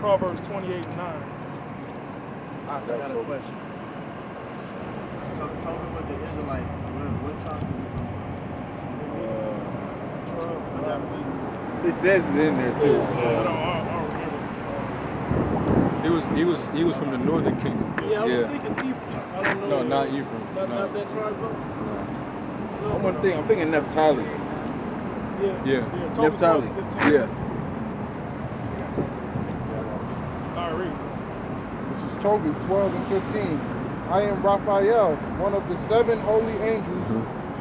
Proverbs 28 and 9. I got a question. Tobit was an Israelite. What tribe did he come from? It says it in there too. I don't remember. He was from the northern kingdom. Yeah, I was thinking Ephraim. I don't know. No, not Ephraim. Not that tribe, bro? I'm thinking Naphtali. Yeah. Naphtali. Yeah. All right, read. This is Tobit 12 and 15. I am Raphael, one of the 7 holy angels,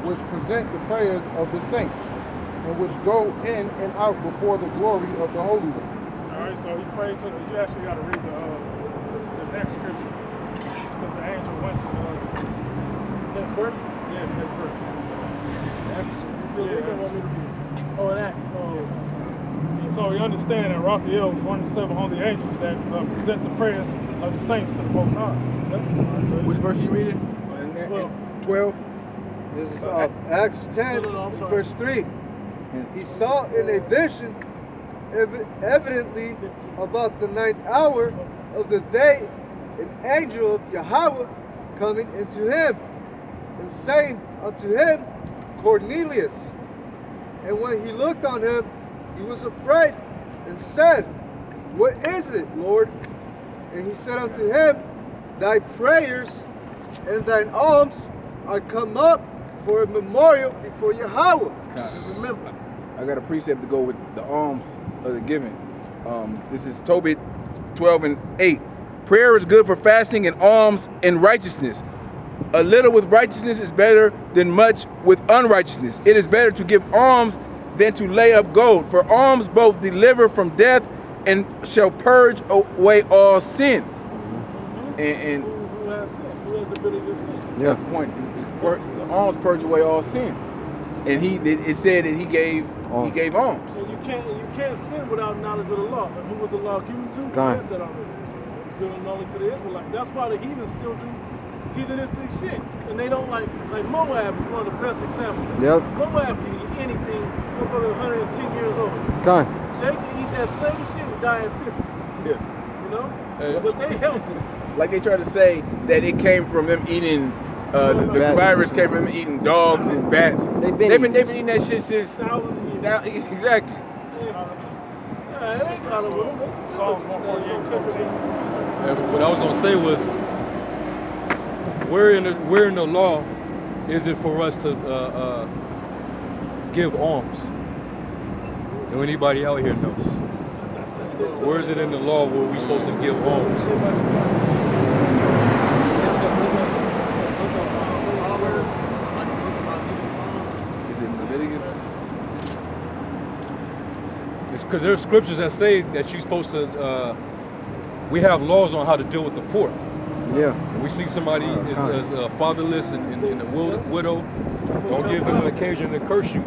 which present the prayers of the saints, and which go in and out before the glory of the Holy One. All right, so he prayed to you actually got to read the next scripture. Because the angel went to the next verse? Yeah, the next verse. Acts? Is he still reading? Want me to read? Oh, in Acts. So we understand that Raphael was one of the 7 holy angels that present the prayers of the saints to the Most High. Which verse you reading? 12. This is Acts 10, verse 3. He saw in a vision, evidently about the 9th hour of the day, an angel of Yahweh coming into him, and saying unto him, Cornelius. And when he looked on him, he was afraid, and said, What is it, Lord? And he said unto him, Thy prayers and thine alms are come up for a memorial before Yahweh. Remember, I got a precept to go with the alms of the giving. This is Tobit 12 and 8. Prayer is good for fasting and alms and righteousness. A little with righteousness is better than much with unrighteousness. It is better to give alms than to lay up gold. For alms both deliver from death and shall purge away all sin. And who has sin? Who has the ability to sin? that's the point. The alms purge away all sin. And it said that he gave alms. And you can't sin without knowledge of the law. And who was the law given to? God. That already. Given only to the Israelites. That's why the heathens still do heathenistic shit. And they don't like Moab is one of the best examples. Yep. Moab can eat anything up to 110 years old. God. Jake can eat that same shit and die at 50. Yeah. You know? But they healthy. Like they try to say that it came from them eating, the virus came from them eating dogs and bats. They've been eating that shit since. Thousands of years. Now, exactly. Yeah, it ain't caught up with them. Psalms 148:15. What I was gonna say was, where in the law is it for us to give alms? Do anybody out here knows? Where is it in the law where we're supposed to give alms? Is it Leviticus? It's because there are scriptures that say that you're supposed to. We have laws on how to deal with the poor. Yeah. When we see somebody is fatherless and a widow, don't give them an occasion to curse you.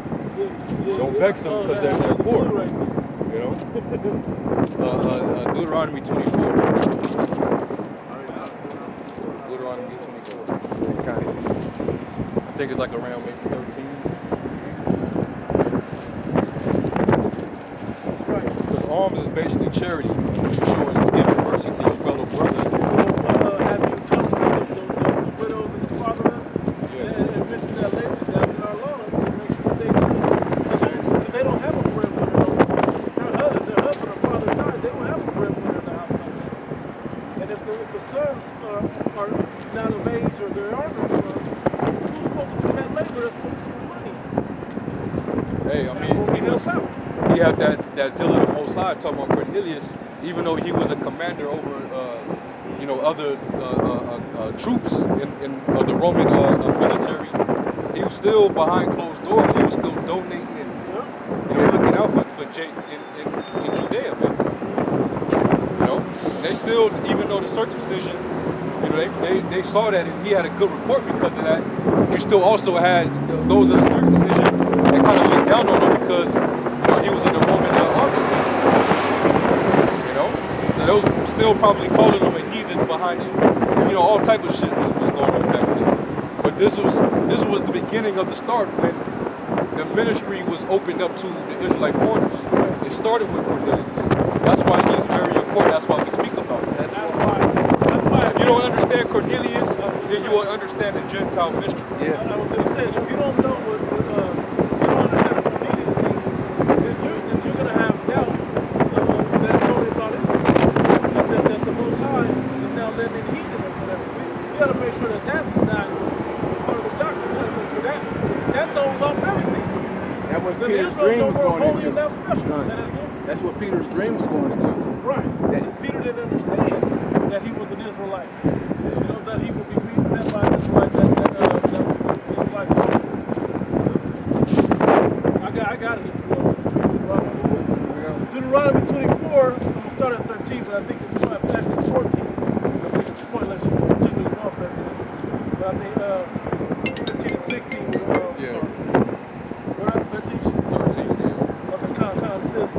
Don't vex them because they're poor. You know? Deuteronomy 24. Deuteronomy 24. I think it's like around maybe 13. Because alms is basically charity. You're showing giving mercy to your fellow brother. Have you comforted the widows and the fatherless? Yeah. And mentioned that later. That's in our law to make sure that they do. Because they don't have a breadwinner. Their husband or father died, they don't have a breadwinner in the house like that. And if the sons are not of age or there are no sons, who's supposed to do that labor? That's supposed to do money. Hey, I mean, he had that zeal of the Most High, talking about Cornelius, even though he was a commander over, other troops in the Roman military. He was still behind closed doors. He was still donating and looking out for Jake in Judea, man. You know, and they still, even though the circumcision, they saw that and he had a good report because of that. You still also had those of the circumcision that kind of looked down on him because he was in the Roman army. So they was still probably calling him a heathen behind his, all type of shit was going on back then. But this was the beginning of the start when the ministry was opened up to the Israelite foreigners. It started with Cornelius. That's why he's very important. important. That's why we speak about it. That's why. If you don't understand Cornelius, then you will understand the Gentile mystery. Yeah. I was gonna say, if you don't know if you don't understand the Cornelius thing, then you're gonna have doubt that's only about Israel. That the Most High is now letting in heathen or whatever. We gotta make sure that that's not part of the doctrine. We gotta make sure that throws off everything. That was Then Peter's Israel's dream no was more going holy into. and not special. Done. Say that again. That's what Peter's dream was going into. Right. That- Peter didn't understand that he was an Israelite. You know, that he would be met by an Israelite, that Israelite father. I got it if you want. Deuteronomy 24, I'm going to start at 13, but I think it's actually 14. I think it's point unless you particularly want 13. But I think 15 and 16 will start. We're at 13? 13, yeah. Okay, come. It says,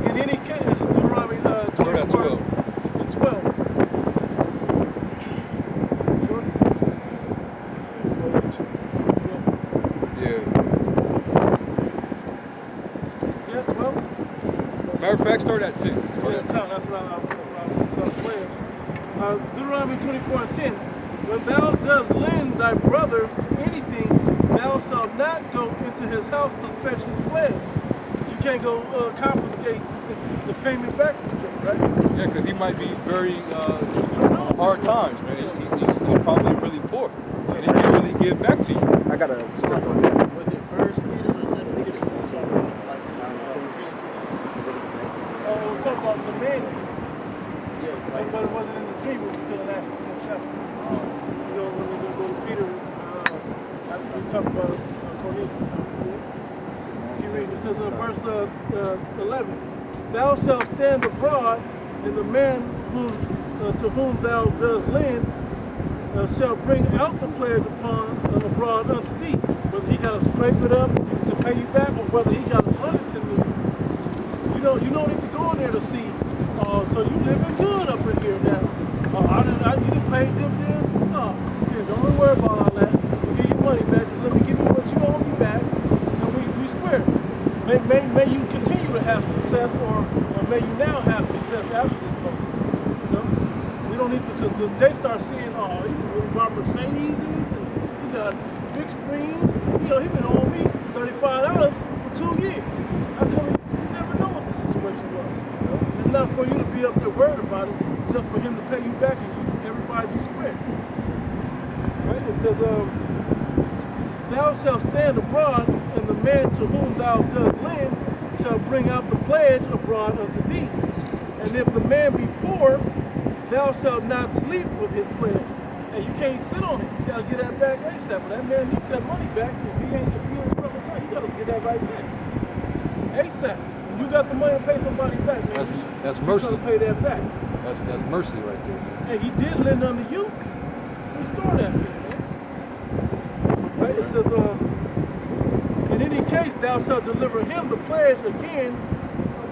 in any case, this is Deuteronomy 24 12. and 12. Sure? Yeah. Yeah, 12? Matter of fact, start at 10. Yeah, 10. That's what I was selling players. Deuteronomy 24 and 10. When thou dost lend thy brother anything, thou shalt not go into his house to fetch his pledge. You can't go confiscate the payment back from him, right? Yeah, because he might be very know the hard situation. times, man. He's probably really poor, and he can't really give back to you. I got a script on that. Was it First Peter or Second Peter? Like, We're talking about the man, yes, like, but it wasn't in the dream. It was still in Acts 10 chapter. You know, when we go to Peter, after we talk about Cornelius. Keep reading. It says verse 11. Thou shalt stand abroad, and the man to whom thou dost lend shall bring out the pledge upon abroad unto thee, whether he got to scrape it up to pay you back, or whether he got abundance in there. You don't need to go in there to see. So you living good up in here now. You didn't pay dividends. No, here, don't worry about all that. We'll give you money back. Just let me give you what you owe me back, and we square. May you continue to have success, or may you now have success after this moment. You know, we don't need to, because Jay starts seeing, he's really bought Mercedes, and he got big screens. He been owing me $35 for 2 years. How come you never know what the situation was? You know? It's not for you to be up there worried about it, just for him to pay you back and everybody be square. Right? It says, thou shalt stand abroad, and the man to whom thou dost lend shall bring out the pledge abroad unto thee. And if the man be poor, thou shalt not sleep with his pledge. And you can't sit on it. You gotta get that back ASAP. But that man needs that money back. If he ain't struggling tight, you gotta get that right back. ASAP. If you got the money to pay somebody back, man. That's you mercy. gotta pay that back. That's mercy right there, man. Hey, he did lend unto you. Restore that thing, man. Right? It says, in any case, thou shalt deliver him the pledge again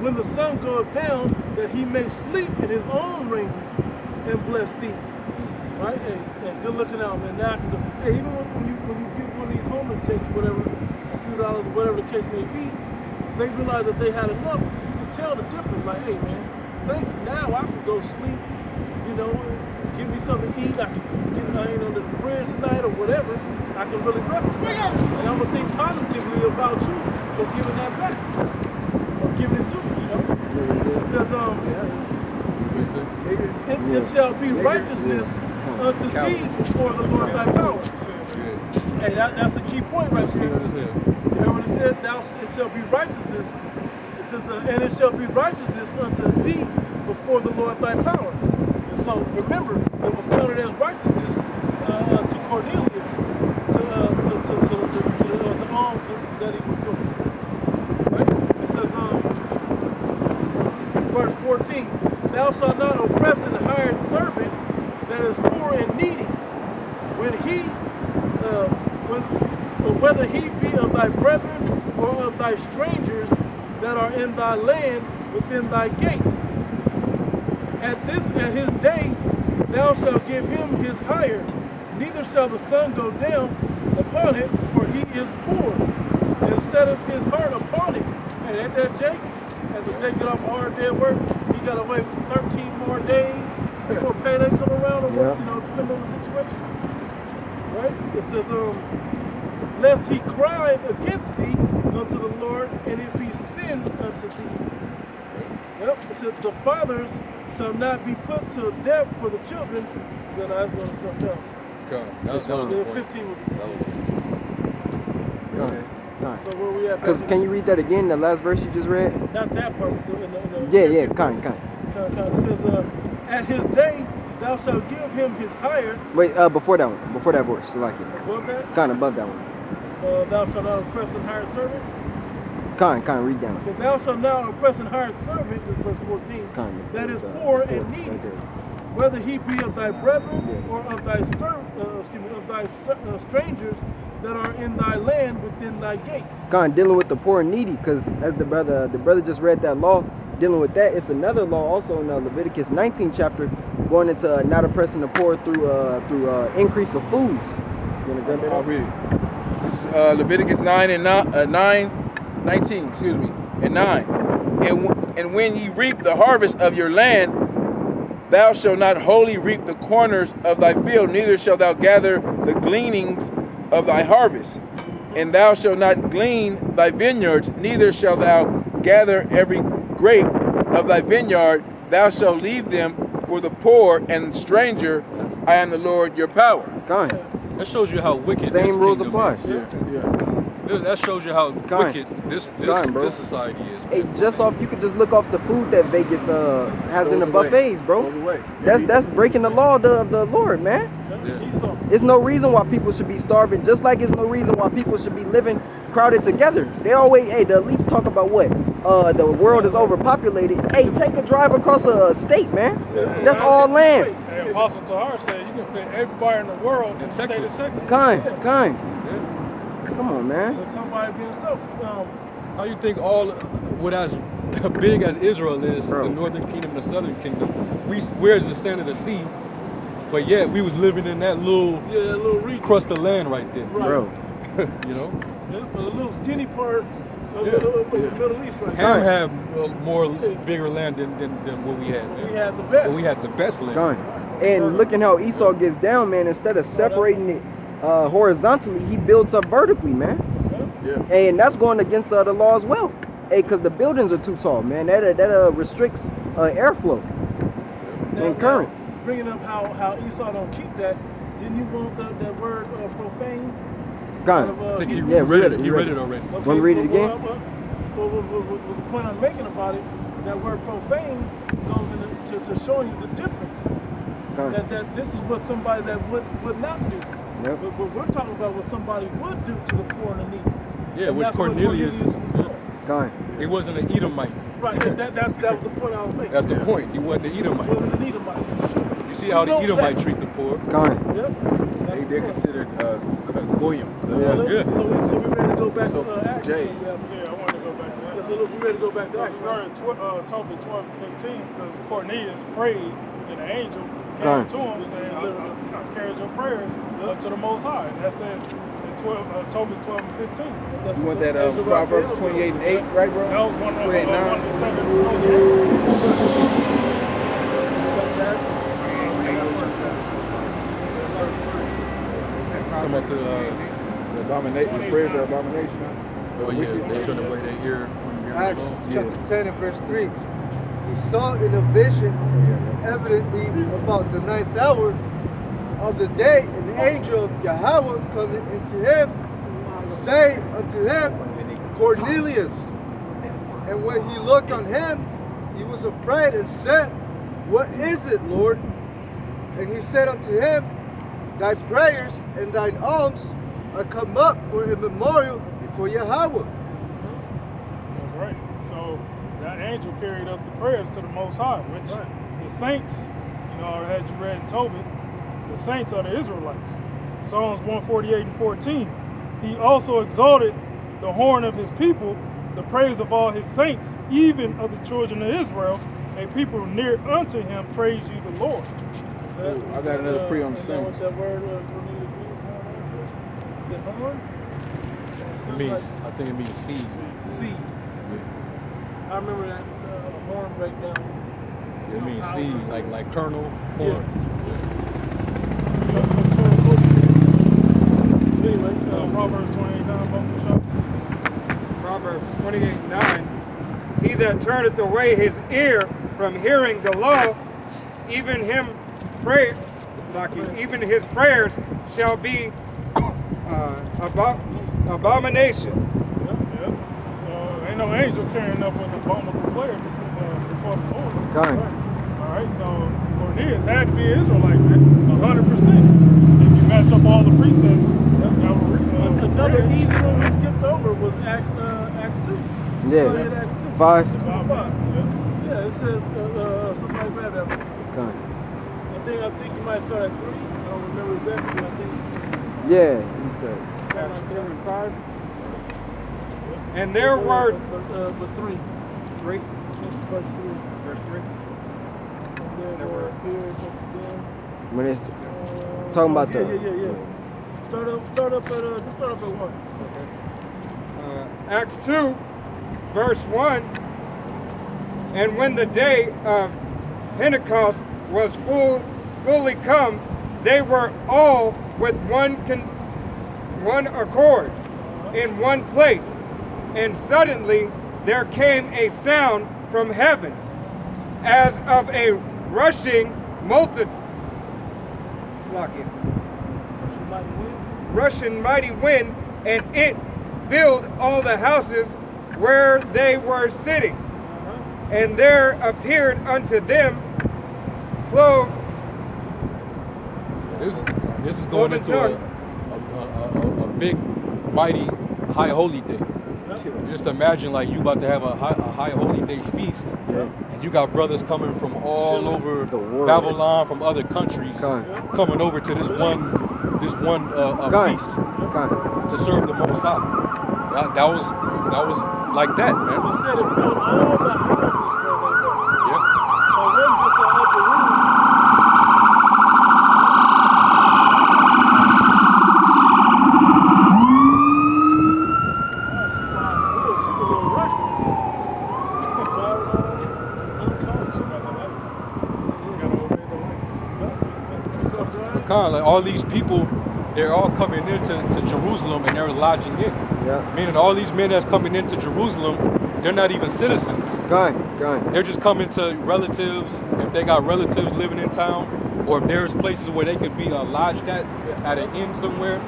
when the sun goeth down, that he may sleep in his own raiment and bless thee. Right? Hey, good looking out, man. Now I can go. Hey, even when you give one of these homeless chicks, whatever, a few dollars, whatever the case may be, if they realize that they had enough, you can tell the difference. Like, hey, man, thank you. Now I can go sleep. You know, give me something to eat. I ain't under the bridge tonight or whatever. I can really rest tonight. And I'm gonna think positively about you for giving that back or giving it to me. You know, it says, it shall be righteousness unto thee before the Lord thy power. Hey, that's a key point right there. You heard what it said? It shall be righteousness. It says, and it shall be righteousness unto thee before the Lord thy power. And so remember, it was counted as righteousness to Cornelius to the alms that he was doing. Right? It says, verse 14, thou shalt not oppress an hired servant that is poor and needy, whether he be of thy brethren or of thy strangers that are in thy land within thy gates. At his day thou shalt give him his hire, neither shall the sun go down upon it, for he is poor, and setteth his heart upon it. Hey, ain't that Jake? After Jake get off a hard day at work, he gotta wait 13 more days before payday come around, or Yeah. you know, depending on the situation. Right? It says, lest he cry against thee unto the Lord, and it be sin unto thee. Yep. It says the fathers shall not be put to death for the children. Then I was going to something else. Okay. That was the Then point. 15 would be. That was it. Go ahead. So where we at? Because can you read that again? The last verse you just read? Not that part. But in the Yeah. Kind. It says, at his day thou shalt give him his hire. Wait. Before that one. Before that verse. Like it. Above that, Kind of above that one. thou shalt not oppress and hired servant. Kind. Read down. For thou shalt not oppress and hired servant, is verse 14. Kind. That is poor and needy, Right there. whether he be of thy brethren or of thy strangers that are in thy land within thy gates. Kind dealing with the poor and needy, because as the brother just read that law, dealing with that, it's another law also in Leviticus 19 chapter, going into not oppressing the poor through increase of foods. You want to grab that I'll up? read it. This is Leviticus 19, excuse me, and 9. And when ye reap the harvest of your land, thou shalt not wholly reap the corners of thy field, neither shalt thou gather the gleanings of thy harvest. And thou shalt not glean thy vineyards, neither shalt thou gather every grape of thy vineyard. Thou shalt leave them for the poor and stranger. I am the Lord your power. Kind. That shows you how wicked Same this rules kingdom apply. is. Yeah. That shows you how Kind. wicked this Kind, bro. this society is. Hey, just off, you could just look off the food that Vegas has in the Goes away. buffets, bro. Goes away. That's breaking the law of the Lord, man. Yeah. Esau. There's no reason why people should be starving, just like there's no reason why people should be living crowded together. They always, the elites talk about what? The world is overpopulated. Hey, take a drive across a state, man. That's all land. Hey, Apostle Tahar said you can fit everybody in the world in the state of Texas. Texas. Kind. Yeah. Come on, man. With somebody being selfish. How you think all what as big as Israel is, Bro. the northern kingdom and the southern kingdom, we're the stand of the sea, but yet we was living in that little that little region. crust of land right there. Right. Bro. You know, Yeah, but a little skinny part of Yeah. the Middle East right Ham there. had more bigger land than what we had. We Man. had the best. But we had the best land. Kind. And looking how Esau gets down, man, instead of separating it horizontally, he builds up vertically, man. Yeah. And that's going against the law as well. Hey, because the buildings are too tall, man. That restricts airflow and currents. Bringing up how Esau don't keep that, didn't you want that word profane? Kind. I think he Yeah, read it. we He read read it. it already. Okay, Wanna read it again? The point I'm making about it, that word profane goes into showing you the difference. Kind. That this is what somebody that would not do. Yep. But what we're talking about what somebody would do to the poor and the needy. Yeah, And which that's what Cornelius was doing. Kind. he wasn't an Edomite. Right, that was the point I was making. That's the point. He wasn't an Edomite. Wasn't an Edomite, for sure. You see how the know Edomite that. treat the poor. Kind. Yep. That's They're the point. considered goyim. Yeah. So we're ready to go back So, to Acts. Jays. Yeah, I wanted to go back to that. So look, we're ready to go back to Acts. Right? Tobit 12 and 15, because Cornelius prayed and the angel came Right. to him saying, I carried your prayers up to the Most High. And that says in Tobit 12 and 15. That's You want what that the angel Proverbs Raphael 28 and 8, right, bro? That was one of 28 the and 9. 7 only. Talking about The abomination, the prayers are abomination. oh yeah, they turn away their ear from hearing Acts the law. chapter 10 and verse 3. He saw in a vision, evidently about the 9th hour of the day, and the angel of Yahweh coming into him, say unto him, Cornelius. And when he looked on him, he was afraid and said, What is it, Lord? And he said unto him, Thy prayers and thine alms are come up for a memorial before Yahweh. That's right. So that angel carried up the prayers to the Most High, which the saints, as you read in Tobit, the saints are the Israelites. Psalms 148 and 14. He also exalted the horn of his people, the praise of all his saints, even of the children of Israel, a people near unto him, praise you the Lord. I got another pre on the Is that what saints. that word Cornelius means? Is it horn? It means, I think it means seed. Seed. I remember that horn breakdown. It means seed, like kernel, corn. Anyway, Proverbs 28:9, Bumble Proverbs 28:9. He that turneth away his ear from hearing the law, even him pray, even his prayers shall be abomination. Yep. So ain't no angel carrying up with an abominable player before the Lord. Done. All right, so Cornelius had to be an Israelite, man, 100%. If you match up all the precepts, Another easy one we skipped over was Acts 2. Yeah. Acts 2. 5. Yeah, it says something like that. Done. I think you might start at 3. I don't remember exactly, but I think it's 2. Yeah. Acts 2 and 5. And there were But 3. 3. Verse 3. Verse 3. And then There were- here, jump to them. When it's talking about Yeah. the. Start up at 1. Acts 2, verse 1. And when the day of Pentecost was fully come, they were all with one accord in one place. And suddenly there came a sound from heaven as of a rushing multitude. Rushing mighty wind, and it filled all the houses where they were sitting. And there appeared unto them clothed. This is going into a big, mighty, high holy day. Just imagine like you about to have a high holy day feast, and you got brothers coming from all over The world. Babylon, from other countries, coming over to this one feast to serve the Most High. That was like that, man. It said it filled all the houses where they were. Yeah. So it wasn't just the upper room. She a little reckless. Kind of like all these people, they're all coming into Jerusalem and they're lodging in. Yeah. Meaning all these men that's coming into Jerusalem, they're not even citizens. Gone. They're just coming to relatives, if they got relatives living in town, or if there's places where they could be lodged at an inn somewhere,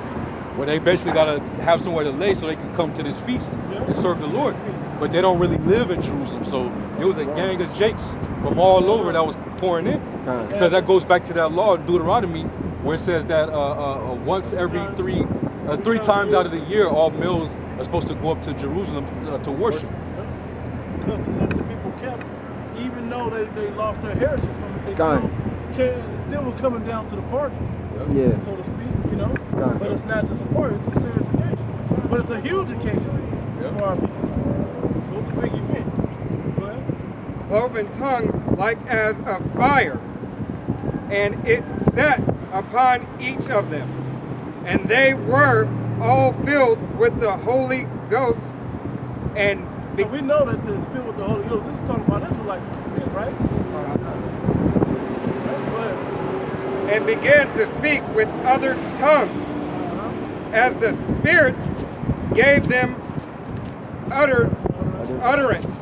where they basically gotta have somewhere to lay so they can come to this feast and serve the Lord. But they don't really live in Jerusalem, so it was a gang of jakes from all over that was pouring in. Because that goes back to that law, Deuteronomy, where it says that once every three times out of the year, all males are supposed to go up to Jerusalem to worship. Custom that the people kept, even though they lost their heritage from it, they still were coming down to the party, Yeah. so to speak, you know. But it's not just a party, it's a serious occasion. But it's a huge occasion for our people. So it's a big event. Go ahead. Cloven tongue like as of fire, and it sat upon each of them. And they were all filled with the Holy Ghost. And So we know that it's filled with the Holy Ghost. This is talking about Israelites, right? Go ahead. and began to speak with other tongues, as the Spirit gave them utterance.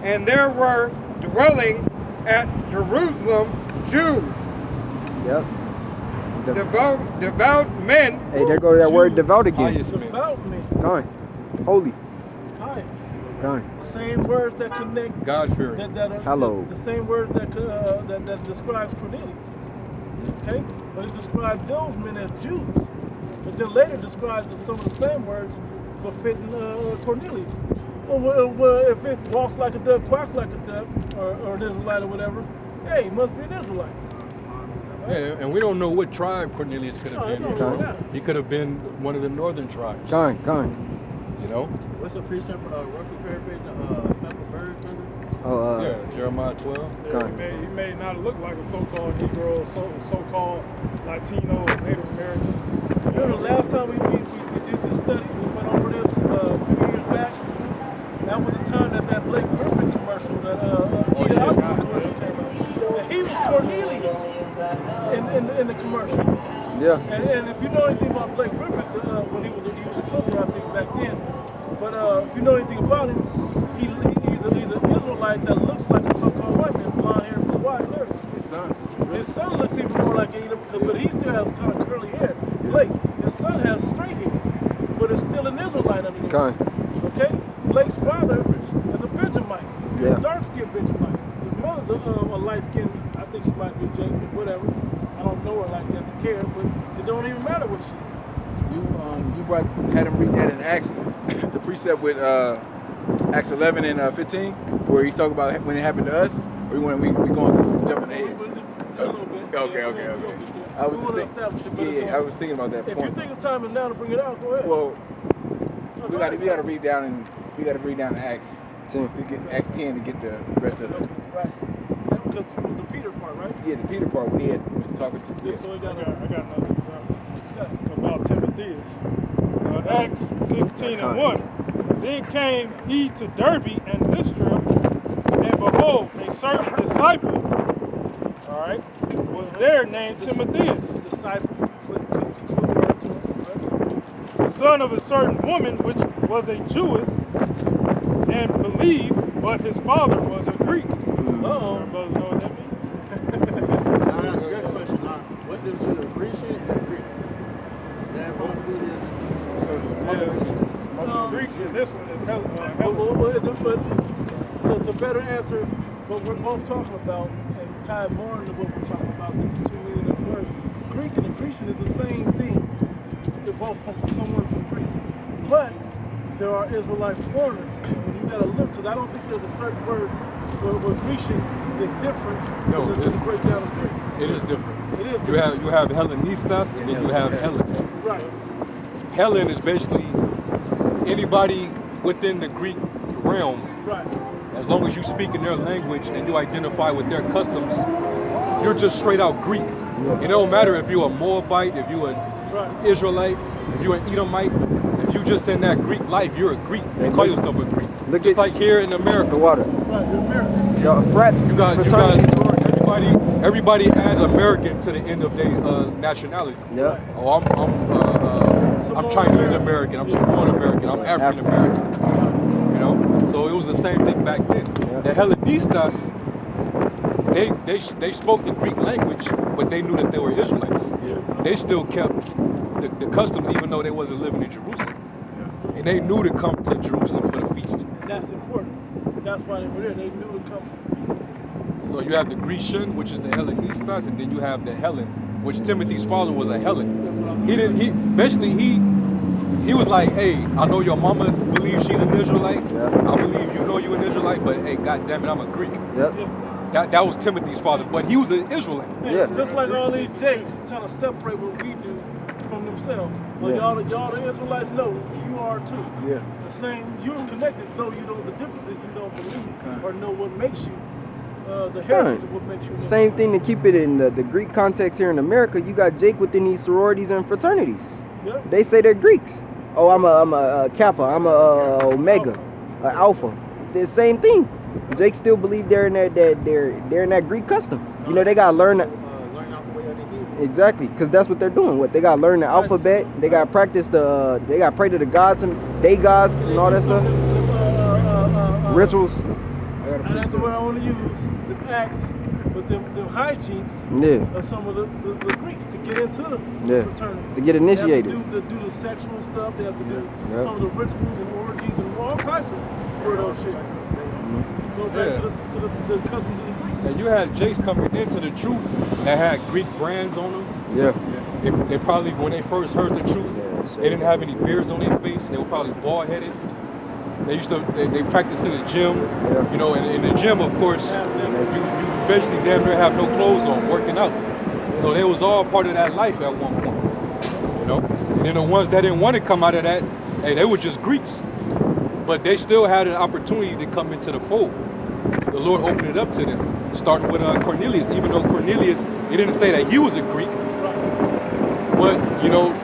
And there were dwelling at Jerusalem Jews, Yep. devout men. Hey, there go that word devout again. Pious men. Devout men. Gone. Holy. Pious. Gone. Same words that connect. God-fearing. That are Hallowed. the same word that describes Cornelius. Okay, but it described those men as Jews. But then later describes some of the same words befitting Cornelius. Well, if it walks like a dove, quacks like a dove, or an Israelite or whatever, hey, he must be an Israelite. Yeah, and we don't know what tribe Cornelius could have been. no, You know? no. He could have been one of the northern tribes. Gone. You know? What's the precept, roughly paraphrasing, smell the bird, brother? Oh, Yeah, Jeremiah 12. Yeah, he may not look like a so-called Negro, so-called Latino, Native American. You know, the last time we did this study, we went over this a few years back. That was the time that Blake Griffin commercial, that yeah. commercial commercial. Yeah. And if you know anything about Blake Griffin, when he was a Clipper, I think back then. But if you know anything about him, he's an Israelite that looks like a so-called white man, blonde hair, blue eyes, and everything. His son looks even more like Edom, but he still has kind of curly hair. Blake, his son has straight hair, but it's still an Israelite underneath. Okay? Blake's father is a Benjamite, dark-skinned Benjamite. His mother's a light-skinned, I think she might be Jake, but whatever. I don't know her like that to care, but it don't even matter what she is. You had him read that in Acts, the precept with Acts 11 and 15, where he talk about when it happened to us, or when we going to jumping ahead. A little bit. Okay. I was thinking about that point. If you think the time is now to bring it out, go ahead. Well, we got to read down in Acts 10 to get Acts 10 to get the rest of it. Okay, right. Because the Peter part, right? Yeah, the Peter part when he was talking to. Yeah, so I got another example about Timotheus. Acts 16:1. Then came he to Derbe and Lystra, and behold, a certain disciple, all right, was there named Timotheus, the son of a certain woman which was a Jewess, and believed, but his father was a Greek. Uh-oh. Brothers know what that means? That's a good question. What's the difference between a Grecian and a Greek? That most Greek is Greek, and this one is to better answer what we're both talking about and tie more into what we're talking about, the two meaning of the word, Greek and the Grecian is the same thing. They're both from someone from Greece. But there are Israelite foreigners. When you gotta look, because I don't think there's a certain word where Grecian is different than the breakdown of Greek. It is different. It is different. You have Hellenistas and then you have Hellen. Right. Hellen is basically anybody within the Greek realm. Right. As long as you speak in their language and you identify with their customs, you're just straight out Greek. It don't matter if you're a Moabite, if you're an Israelite, if you're an Edomite, if you just in that Greek life, you're a Greek. You call yourself a Greek. Look just like here in America. The water. Right, you're American. Your frats, fraternities. Everybody adds American to the end of their nationality. Yeah. Oh, I'm Chinese American. I'm Samoan American. I'm African American. You know. So it was the same thing back then. Yeah. The Hellenistas, they spoke the Greek language, but they knew that they were Israelites. Yeah. They still kept the customs, even though they wasn't living in Jerusalem. And they knew to come to Jerusalem for the feast. And that's important. That's why they were there. They knew to come for the feast. So you have the Grecian, which is the Hellenistas, and then you have the Hellen, which Timothy's father was a Hellen. That's what I'm He was like, hey, I know your mama believes she's an Israelite. Yeah. I believe you know you're an Israelite, but hey, goddamn it, I'm a Greek. Yep. Yeah. That was Timothy's father, but he was an Israelite. Yeah. Just like all these jakes trying to separate what we do from themselves. But y'all the Israelites know you are too. Yeah. The same, you're connected, though you don't. The difference is you don't believe or know what makes you. The heritage of what makes you. Same thing to keep it in the Greek context here in America. You got Jake within these sororities and fraternities. Yep. They say they're Greeks. Oh, I'm a Kappa. I'm a Omega, a Alpha. The same thing. Jake still believe they're in they're in that Greek custom. You know, they gotta learn that. Learn out the way of the Hebrew. Exactly, because that's what they're doing. What they gotta learn the alphabet. They gotta practice they gotta pray to the gods and they gods and all that stuff. Rituals. That's the word I want to use. The acts, but them hijinks of some of the Greeks to get into the fraternity. To get initiated. They have to do the sexual stuff. They have to do some of the rituals and orgies and all types of weirdo shit. Go back to the customs of the Greeks. And you had Jakes coming into the truth that had Greek brands on them. Yeah. They probably, when they first heard the truth, they didn't have any beards on their face. They were probably bald-headed. They practiced in the gym, you know, and in the gym, of course, you basically damn near have no clothes on, working out. So they was all part of that life at one point, you know. And then the ones that didn't want to come out of that, hey, they were just Greeks. But they still had an opportunity to come into the fold. The Lord opened it up to them, starting with Cornelius. Even though Cornelius, he didn't say that he was a Greek, but, you know,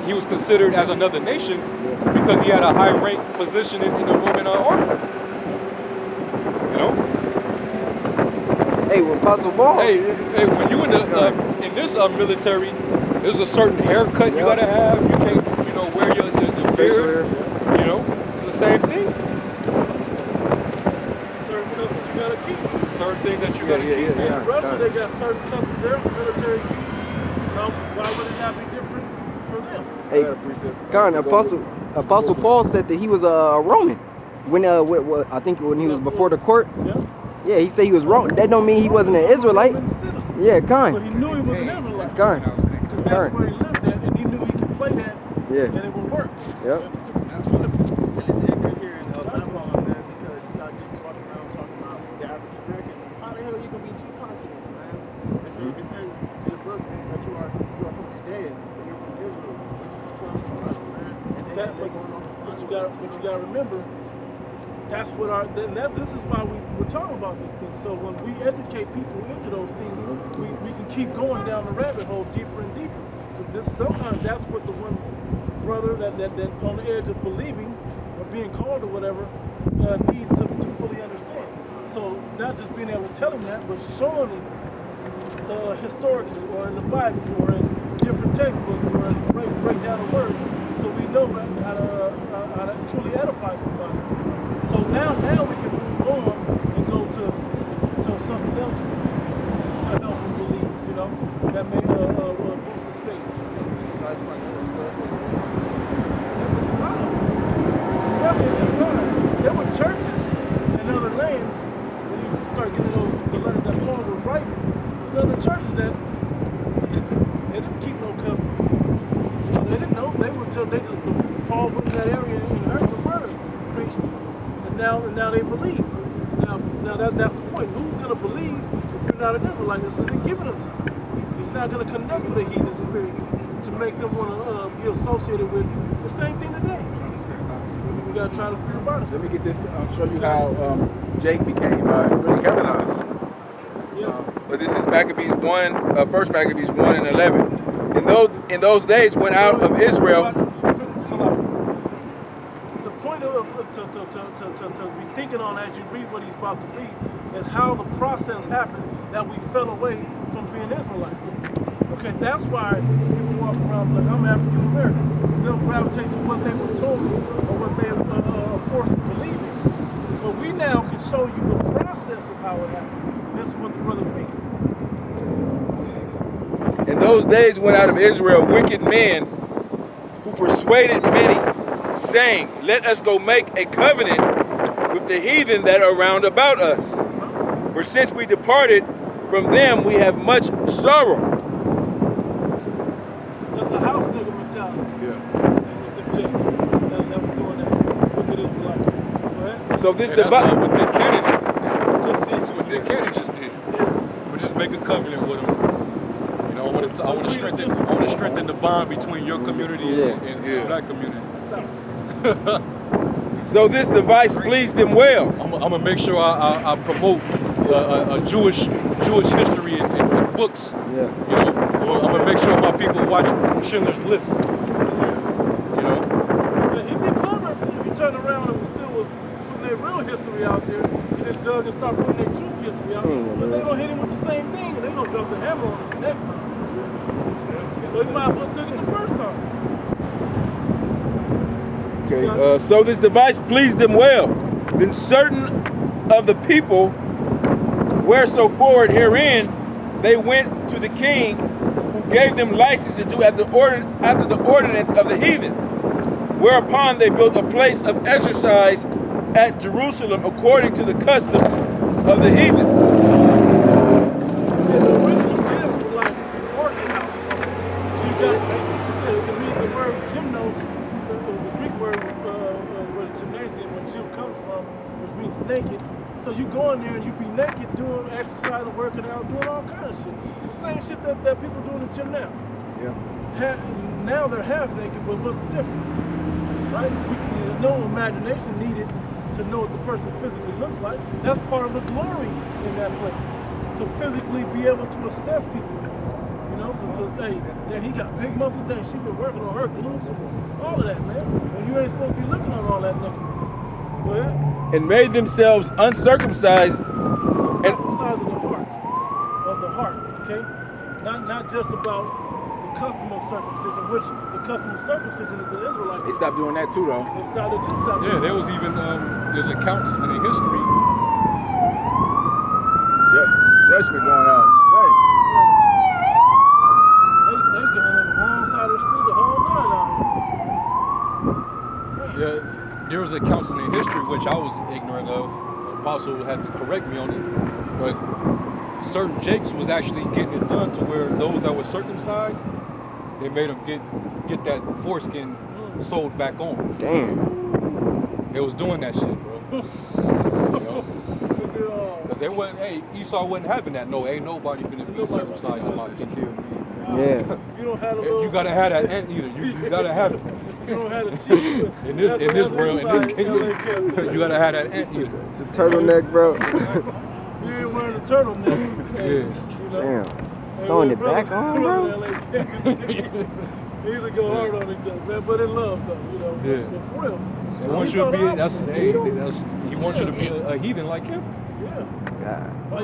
he was considered as another nation because he had a high rank position in the Roman order. You know? Hey, Hey, with Apostle Paul. Hey, when you in this military, there's a certain haircut you gotta have. You can't, wear your beard. You know, it's the same thing. Certain customs you gotta keep. Certain things that you gotta keep. In Russia, they got certain customs there, military keep. Why would it not be different for them? Hey, Con, Apostle Paul said that he was a Roman. When I think when he was before the court. Yeah, he said he was Roman. That don't mean he wasn't an Israelite. Yeah, Con. But he knew he was an Israelite. Con. Because that's where he lived at, and he knew he could play that, and it would work. Yep. That's what it's here in Babylon, man, because you got dicks walking around talking about the African Americans. How the hell are you gonna be two continents, man? It says in the book, man, that you are from Judea, but you're from Israel, which is the 12 tribes, man. And then they're going on. But you gotta remember, that's what this is why we're talking about these things. So when we educate people into those things, we can keep going down the rabbit hole deeper and deeper. Because sometimes that's what the one brother that on the edge of believing or being called or whatever needs to fully understand. So not just being able to tell him that, but showing him historically or in the Bible or in different textbooks or break down the words, so we know how to truly edify somebody. So now we can move on and go to something else to help him believe, that may boost his faith. Besides especially at this time, there were churches in other lands when you start getting the letters that Paul was writing. There's other churches that they didn't keep no customs. They didn't know. Paul went in that area and heard the word preached. And now they believe. Now that's the point. Who's going to believe if you're not an Israelite? This isn't giving them to you. He's not going to connect with a heathen spirit to make them want to be associated with the same thing today. We got to try the spirit of honesty. Let me get this. I'll show you how Jake became really Hellenized. But this is Maccabees 1, First Maccabees 1 and 11. In those days, went out of Israel. The point to be thinking on as you read what he's about to read is how the process happened that we fell away from being Israelites. Okay, that's why people walk around like, I'm African American. They'll gravitate to what they were told or what they are forced to believe in. But we now can show you the process of how it happened. This is what the brothers read. In those days went out of Israel wicked men who persuaded many, saying, let us go make a covenant with the heathen that are round about us. For since we departed from them, we have much sorrow. That's a house nigga mentality. Yeah. With them jakes that was doing that. Wicked Israelites. Go ahead. So this that's what Nick Cannon just did. What Nick Cannon just did. But just make a covenant with him. I want to strengthen the bond between your community and the black community. So this device pleased them well. I'm gonna make sure I promote Jewish history in books. Yeah. Or I'm gonna make sure my people watch Schindler's List. But he'd be clever if you turn around and still was putting their real history out there. He just dug and started putting their true history out. But they're gonna hit him with the same thing, and they're gonna drop the hammer on him next time. So he might as well took it the first time. Okay. So this device pleased them well. Then certain of the people were so forward herein, they went to the king, who gave them license to do after the ordinance of the heathen. Whereupon they built a place of exercise at Jerusalem according to the customs of the heathen. And the original gyms were like orgy house. So you got the word gymnos, the Greek word where the gymnasium, where gym comes from, which means naked. So you go in there and you be naked doing exercise, working out, doing all kinds of shit. The same shit that people do in the gym now. Yeah. Now they're half naked, but what's the difference? Right? There's no imagination needed to know what the person physically looks like. That's part of the glory in that place. To physically be able to assess people. Hey, he got big muscles, dang, she been working on her glutes and all of that, man. And you ain't supposed to be looking on all that nakedness. Go ahead. And made themselves uncircumcised. Uncircumcised in the heart. heart, okay? Not just about the custom of circumcision, which the custom of circumcision is an Israelite. They stopped doing that too, though. They stopped. Yeah, there was even there's accounts in the history. Judgment going out today. They going on the wrong side of the street the whole night out here. Yeah, there was accounts in the history which I was ignorant of. The apostle had to correct me on it, but certain jakes was actually getting it done to where those that were circumcised, they made them get that foreskin sewed back on. Damn. They was doing that shit, bro. You know? Cause they wasn't. Hey, Esau wasn't having that. No, ain't nobody finna be circumcised in my kingdom. Yeah. You don't have a little, You gotta have that anteater. You gotta have it. You don't have the cheek. In this world, in this kingdom, you gotta have that anteater. The turtleneck, bro. You ain't wearing the turtleneck. Yeah. You know? Damn. Sewing it back on, bro. They either go hard on each other, man, but in love, though, you know. Yeah. But for real. He wants you to be he wants you to be a heathen like him. Yeah. God. Why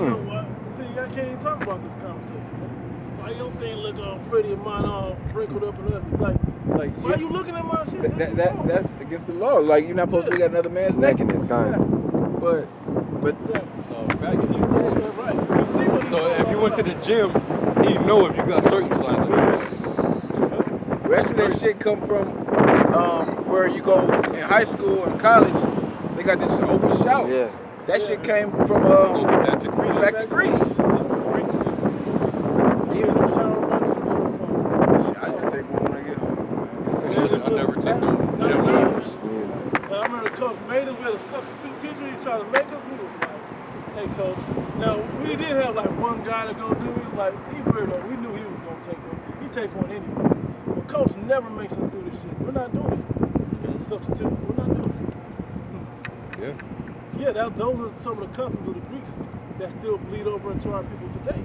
see, I can't even talk about this conversation, man. Why your thing look all pretty and mine all wrinkled up and ugly? Like why you looking at my shit? That's against the law. Like, you're not supposed to look at another man's Nakedness, nakedness. God. But So faggot. You said that right. You see what he So said if you all went to right. the gym, he'd know if you got circumcised. where actually that shit come from, where you go in high school and college, they got this open shower. Yeah. That shit came from Go from that to Greece. back to Greece. You in the shower watching some Shit, I just take one when I get home. I never took no gym showers. I remember the coach made us, we had a substitute teacher, he tried to make us, we was like, hey coach, now we did have like one guy to go do it, like he weirdo, we knew he was gonna take one, he take one anyway. But coach never makes us do this shit, we're not doing it. Substitute, we're not doing it. Yeah. Yeah, those are some of the customs of the Greeks that still bleed over into our people today.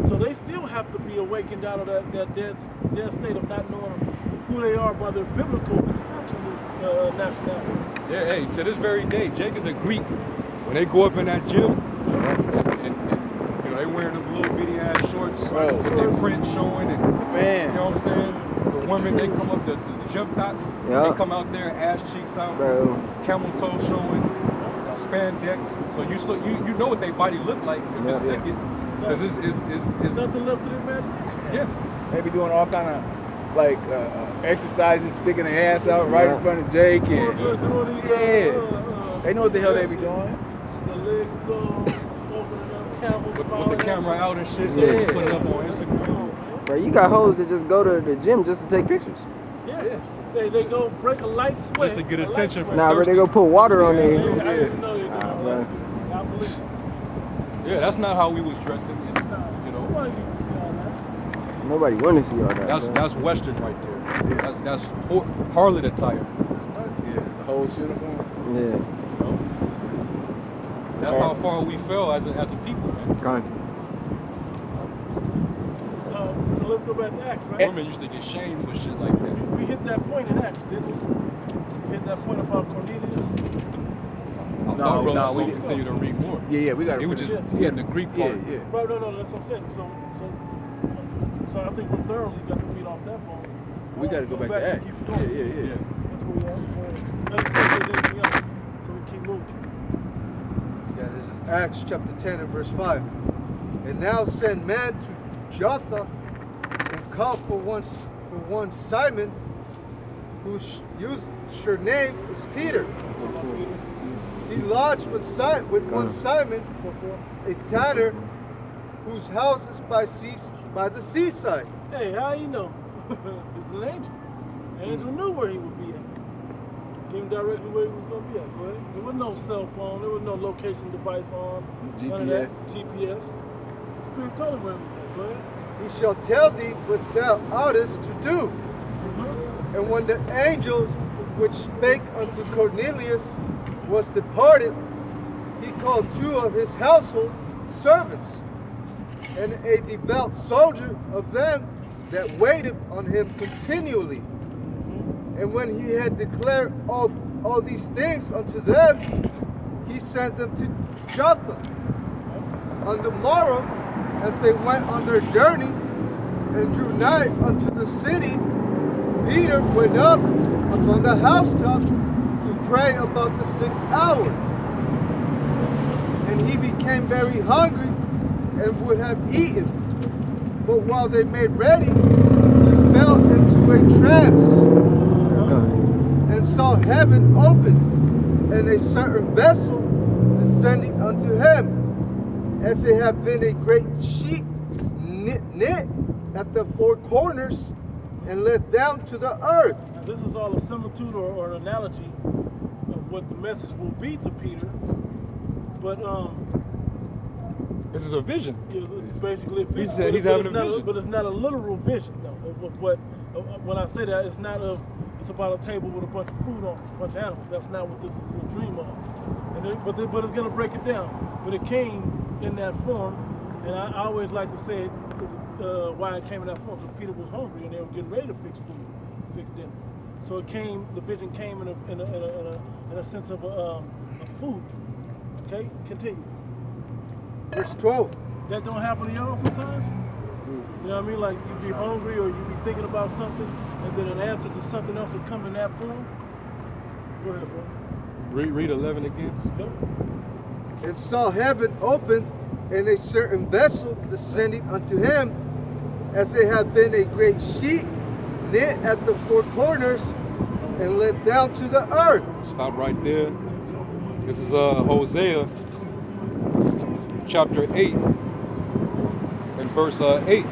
So they still have to be awakened out of that dead state of not knowing who they are by their biblical and spiritual nationality. Yeah, hey, to this very day, Jake is a Greek. When they go up in that gym, and you know, they wearing them little bitty ass shorts with their print showing, and you know what I'm saying? The women, they come up, the gym thoughts, they come out there, ass cheeks out, camel toe showing, spandex. So you know what their body look like if it's naked. Because it's nothing left to the imagination. Yeah. They be doing all kind of like exercises, sticking their ass out right in front of Jake, and they know what the hell they be doing. The legs is all opening up, camel spine. With the camera out and shit, so they can put it up on Instagram. Bro, you got hoes that just go to the gym just to take pictures. Yeah. They go break a light sweat. Just to get attention from Nah, but they go put water on there. I didn't know you bro. I believe it. Yeah, that's not how we was dressing. And, you know, Nobody want to see all that. that's Western right there. That's harlot attire. Yeah, the whole uniform. Yeah. You know? That's how far we fell as a people, man. Gone. So let's go back to Acts, right? Women used to get shamed for shit like that. We hit that point in Acts, didn't we? We hit that point about Cornelius. I thought brothers was going to continue to read more. Yeah, we got to. He was just hitting the Greek part. Yeah. Bro, no, that's what I'm saying. So I think we thoroughly got to read off that ball. We got to go back to Acts. Keep going. Yeah. That's where we are. Let's see if there's anything else. So we keep moving. Yeah, this is Acts chapter 10 and verse 5. And now send men to Joppa and call for one Simon, whose name is Peter. He lodged with one Simon, a tanner, whose house is by the seaside. Hey, how you know? It's an angel. The angel knew where he would be at. Gave him directly where he was going to be at. Go ahead. There was no cell phone. There was no location device on. None of that. GPS. Spirit told him where he was at. Go ahead. He shall tell thee what thou oughtest to do. And when the angels which spake unto Cornelius was departed, he called 2 of his household servants, and a devout soldier of them that waited on him continually. And when he had declared all these things unto them, he sent them to Joppa. On the morrow, as they went on their journey and drew nigh unto the city, Peter went up upon the housetop to pray about the 6th hour. And he became very hungry and would have eaten. But while they made ready, he fell into a trance and saw heaven open and a certain vessel descending unto him, as it had been a great sheet knit at the four corners and let down to the earth. Now, this is all a similitude or an analogy of what the message will be to Peter. But This is a vision. it's basically a vision. He said he's having a vision. But it's not a literal vision, though. Of what when I say that, it's not of. It's about a table with a bunch of food on, a bunch of animals. That's not what this is a dream of. But it's gonna break it down. But it came in that form, and I always like to say it is why it came in that form. Because Peter was hungry and they were getting ready to fix food, fix dinner. So it came. The vision came in a sense of a food. Okay, continue. Verse 12. That don't happen to y'all sometimes? You know what I mean? Like you be hungry or you be thinking about something and then an answer to something else will come in that form? Go ahead, bro. Read 11 again. Yep. And saw heaven opened and a certain vessel descending unto him, as it had been a great sheet knit at the four corners and let down to the earth. Stop right there. This is Hosea chapter 8 and verse 8.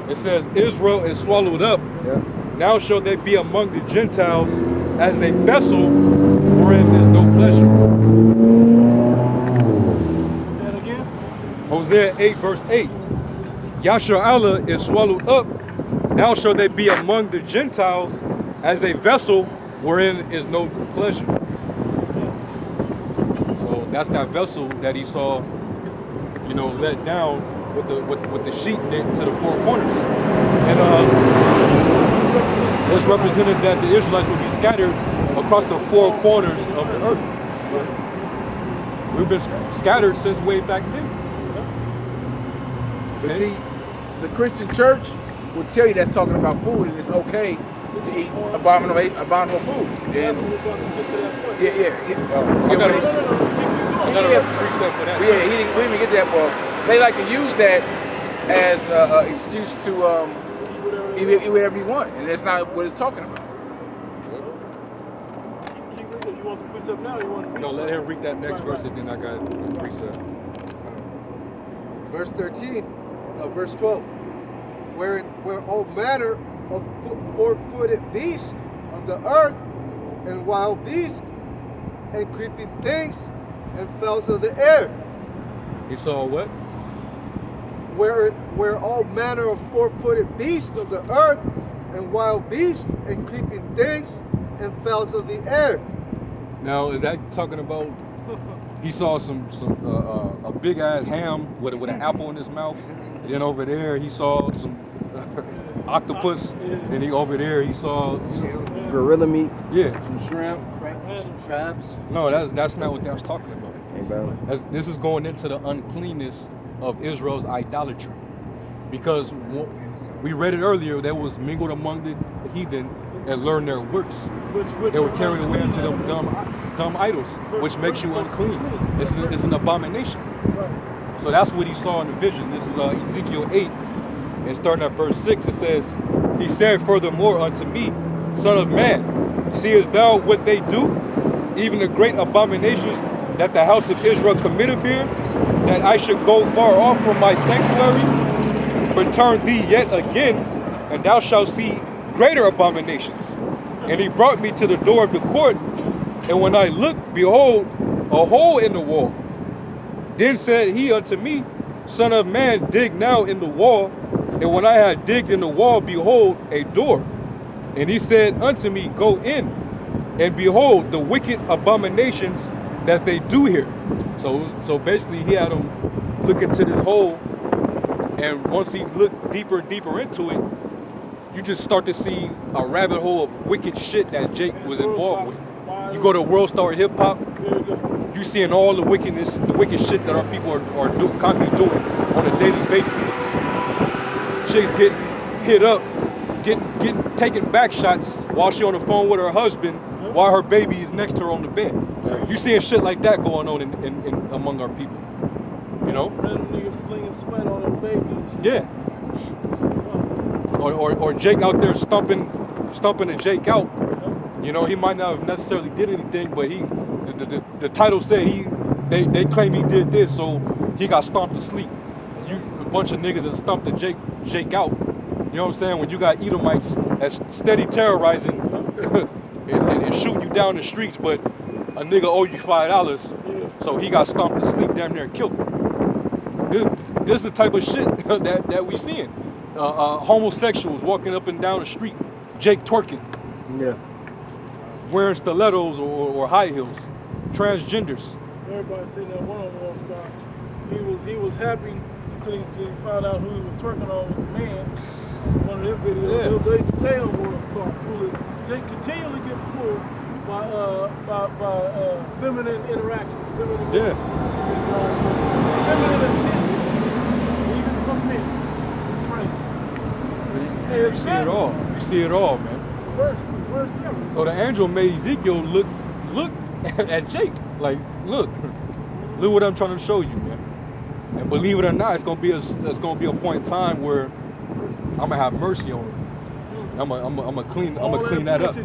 It says, Israel is swallowed up. Yeah. Now shall they be among the Gentiles as a vessel wherein is no pleasure. That again? Hosea 8 verse 8. Yashar'Allah is swallowed up. Now shall they be among the Gentiles as a vessel wherein is no pleasure. So that's that vessel that he saw, you know, let down with the sheet knit to the four corners. And it's represented that the Israelites will be scattered across the four corners of the earth. We've been scattered since way back then. But see, the Christian church will tell you that's talking about food and it's okay to eat abominable foods. And I got a preset for that. we didn't even get to that. Well, they like to use that as an excuse to eat whatever you want, and that's not what it's talking about. You want the precept now or you want to read? No, let him read that next verse and then I got a preset. Verse 13, verse 12. Where all manner of four-footed beasts of the earth, and wild beasts, and creeping things, and fowls of the air. He saw what? Where all manner of four-footed beasts of the earth, and wild beasts, and creeping things, and fowls of the air. Now, is that talking about? He saw a big ass ham with an apple in his mouth, and then over there he saw some octopus, and over there he saw Gorilla meat. Yeah. Some shrimp, some crabs. No, that's not what that was talking about. Hey, bro. This is going into the uncleanness of Israel's idolatry, because we read it earlier. That was mingled among the heathen and learned their works. Which They were carried away into them dumb idols, which makes you unclean. It's an abomination. Right. So that's what he saw in the vision. This is Ezekiel 8, and starting at verse 6, it says, He said furthermore unto me, Son of man, seest thou what they do, even the great abominations that the house of Israel committeth here, that I should go far off from my sanctuary? Return thee yet again, and thou shalt see greater abominations. And he brought me to the door of the court, and when I looked, behold, a hole in the wall. Then said he unto me, Son of man, dig now in the wall. And when I had digged in the wall, behold, a door. And he said unto me, Go in, and behold the wicked abominations that they do here. So basically he had him look into this hole, and once he looked deeper and deeper into it, you just start to see a rabbit hole of wicked shit that Jake was involved with. You go to World Star Hip Hop, you seeing all the wickedness, the wicked shit that our people are constantly doing on a daily basis. Chicks getting hit up, getting taking back shots while she on the phone with her husband, while her baby is next to her on the bed. You seeing shit like that going on in among our people. You know? Random niggas slinging sweat on their babies. Yeah. Or Jake out there stumping a Jake out. You know, he might not have necessarily did anything, but the title said they claim he did this, so he got stomped to sleep. A bunch of niggas that stumped the Jake out. You know what I'm saying? When you got Edomites that's steady terrorizing and shooting you down the streets, but a nigga owe you $5, so he got stomped to sleep, damn near killed. This is the type of shit that we seeing. Homosexuals walking up and down the street, Jake twerking. Yeah. Wearing stilettos or high heels. Transgenders. Everybody seen that one-on-one star. He was happy until he found out who he was twerking on was a man. One of them videos, they stay on World Star fully. They continually get pulled by feminine interaction, feminine attention, even from men. It's crazy. Hey, You see it all. You see it all, man. It's the worst ever. So the angel made Ezekiel look at Jake. Like, look what I'm trying to show you, man. And believe it or not, it's gonna be a point in time where I'm gonna have mercy on him. I'm gonna clean that up.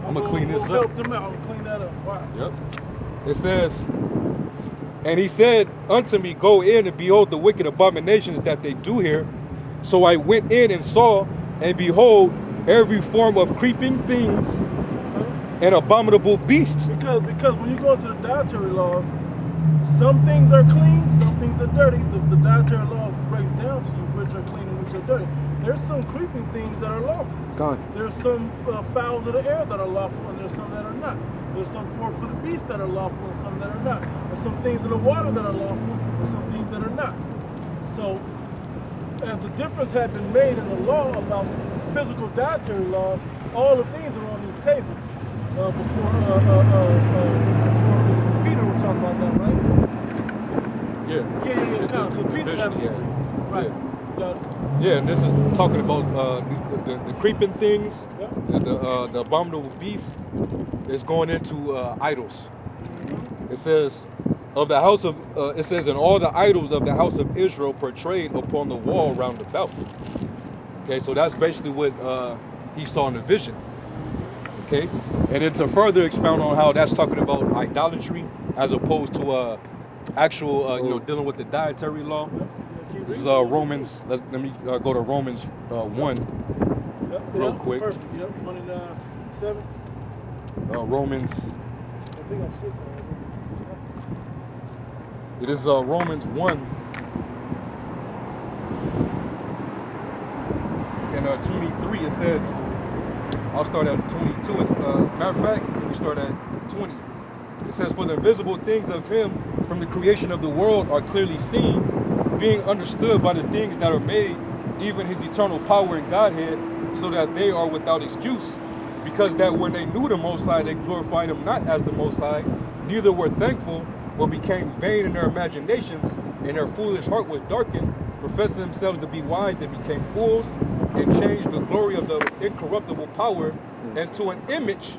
I'm gonna clean this up. Help them out and clean that up. Wow. Yep. It says, and he said unto me, go in and behold the wicked abominations that they do here. So I went in and saw, and behold, every form of creeping things and abominable beasts. Because when you go into the dietary laws, some things are clean, some things are dirty. The dietary laws breaks down to you which are clean and which are dirty. There's some creeping things that are lawful. There's some fowls of the air that are lawful, and there's some that are not. There's some four-footed beasts that are lawful, and some that are not. There's some things in the water that are lawful, and some things that are not. So, as the difference had been made in the law about physical dietary laws, all the things are on this table. Before Peter was talking about that, right? Yeah, because Peter's having it. Right. Yeah, and this is talking about the creeping things, and the abominable beasts. It's going into idols. It says, of the house of, it says, and all the idols of the house of Israel portrayed upon the wall round about. Okay, so that's basically what he saw in the vision. Okay, and then to further expound on how that's talking about idolatry as opposed to actual, dealing with the dietary law. This is Romans. Let me go to Romans 1 real quick. Perfect. Yep, 1 and 7. Romans. I think I'm sick. It is Romans 1 and 23. It says, I'll start at 22. It's, matter of fact, we start at 20. It says, for the invisible things of him from the creation of the world are clearly seen, being understood by the things that are made, even his eternal power and Godhead, so that they are without excuse. Because that when they knew the Most High, they glorified him not as the Most High, neither were thankful, but became vain in their imaginations, and their foolish heart was darkened, professing themselves to be wise, they became fools, and changed the glory of the incorruptible power into an image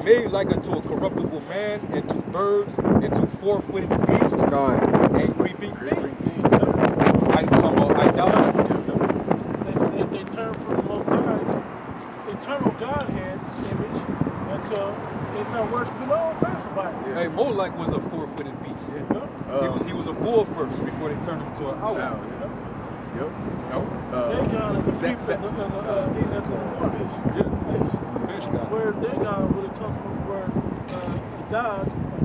made like unto a corruptible man, and to birds, and to four-footed beasts, and creeping things. I'm talking about idolatry. They turn from the Most High's eternal Godhead image until they start worshiping all types of idols. Hey, Molech was a four-footed beast. He was a bull first before they turned him into an owl. Dagon is a fish. Fish god. Where Dagon really comes from the word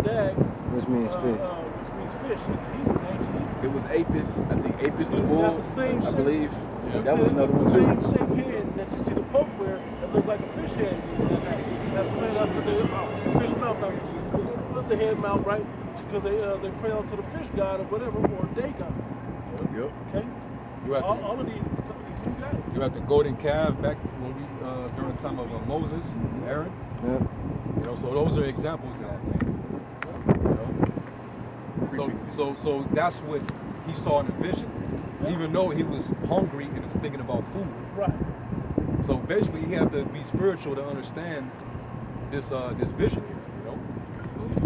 dag, which means fish. Which means fish in Hebrew, ancient Hebrew. It was Apis, I think Apis the bull, The same I shape. believe. Yeah. That was another one The too. same shape head that you see the Pope wear that look like a fish head. That's what they fish mouth. With the head mount, right? Because they pray onto the fish god or whatever, or Dagon. Yep. Okay. All of these, you got it. You have the golden calf back when we during the time of Moses and Aaron. Yep. So those are examples of that. So that's what he saw in the vision, even though he was hungry and was thinking about food. Right. So basically, he had to be spiritual to understand this vision here, you know.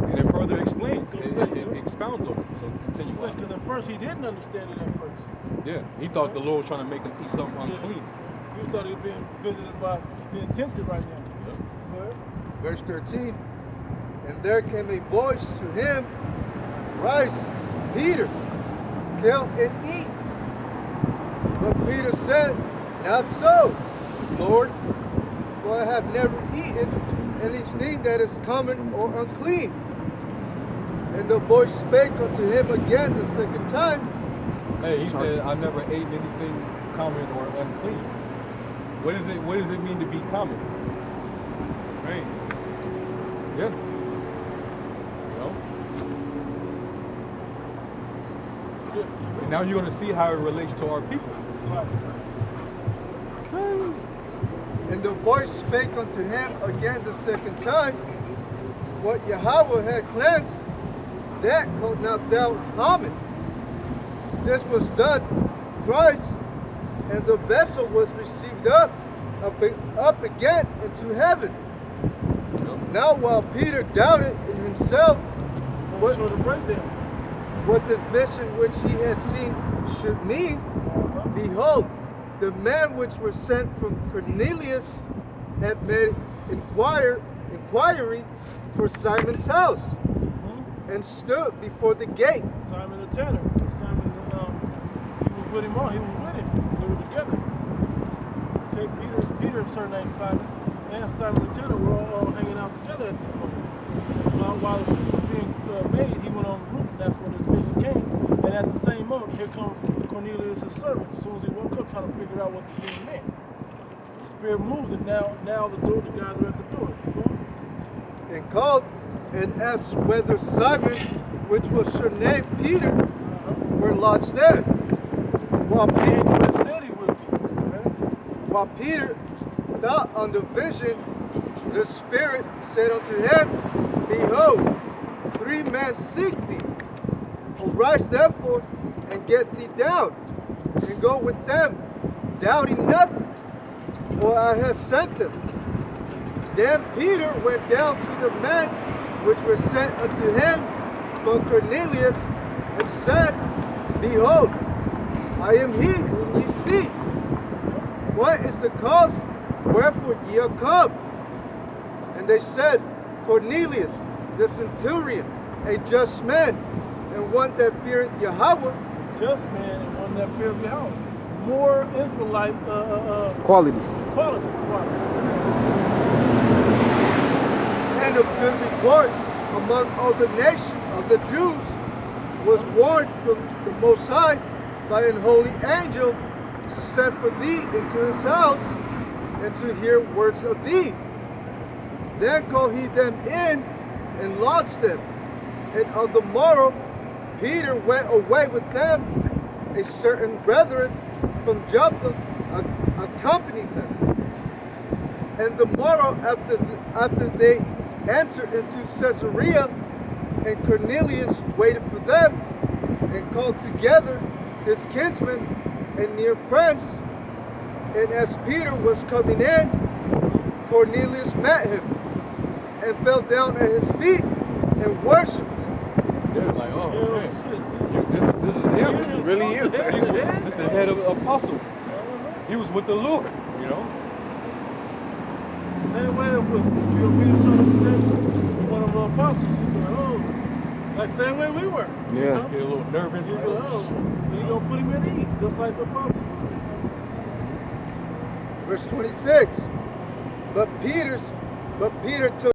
And it further explains, it expounds on it. So continue. Because at first he didn't understand it at first. Yeah, he thought the Lord was trying to make him eat something unclean. He thought he was being visited by, being tempted right now. Yep. Verse 13. And there came a voice to him, Rise, Peter, kill and eat. But Peter said, Not so, Lord, for I have never eaten anything that is common or unclean. And the voice spake unto him again the second time. Hey, he said, I never ate anything common or unclean. What does it mean to be common? Right. Yeah. You know? And now you're going to see how it relates to our people. And the voice spake unto him again the second time, What Yahweh had cleansed, that call not thou common. This was done thrice, and the vessel was received up again into heaven. Now while Peter doubted in himself what this vision which he had seen should mean, behold, the man which was sent from Cornelius had made inquiry for Simon's house, and stood before the gate. Simon the tanner. Simon, he was with him. He was with him. They were together. Okay, Peter, surnamed Simon, and Simon the tanner were all hanging out together at this moment. While it was being made, he went on the roof, and that's when his vision came. And at the same moment, here comes Cornelius' servants. As soon as he woke up, trying to figure out what the vision meant. The spirit moved, and now the guys are at the door. And called and asked whether Simon, which was surnamed Peter, were lodged there. While Peter thought on the vision, the Spirit said unto him, Behold, 3 men seek thee. Arise therefore, and get thee down, and go with them, doubting nothing, for I have sent them. Then Peter went down to the men which were sent unto him from Cornelius, and said, Behold, I am he whom ye seek. What is the cause wherefore ye are come? And they said, Cornelius, the centurion, a just man, and one that feareth Yahweh. Just man, and one that feareth Yahweh. More Israelite qualities. And of good report among all the nation of the Jews, was warned from the Most High by an holy angel to send for thee into his house, and to hear words of thee. Then called he them in, and lodged them. And on the morrow Peter went away with them. A certain brethren from Joppa accompanied them. And the morrow after they entered into Caesarea, and Cornelius waited for them, and called together his kinsmen and near friends. And as Peter was coming in, Cornelius met him, and fell down at his feet, and worshipped him. They're like, oh man, this is him. This is really you. This is the head of the apostle. He was with the Lord, you know. Same way we was trying to present one of the apostles. He'd be like, oh, like same way we were. Yeah. You know? Get a little nervous. He'd be like, oh, and he gonna put him at ease, just like the apostles did. Verse 26. But Peter took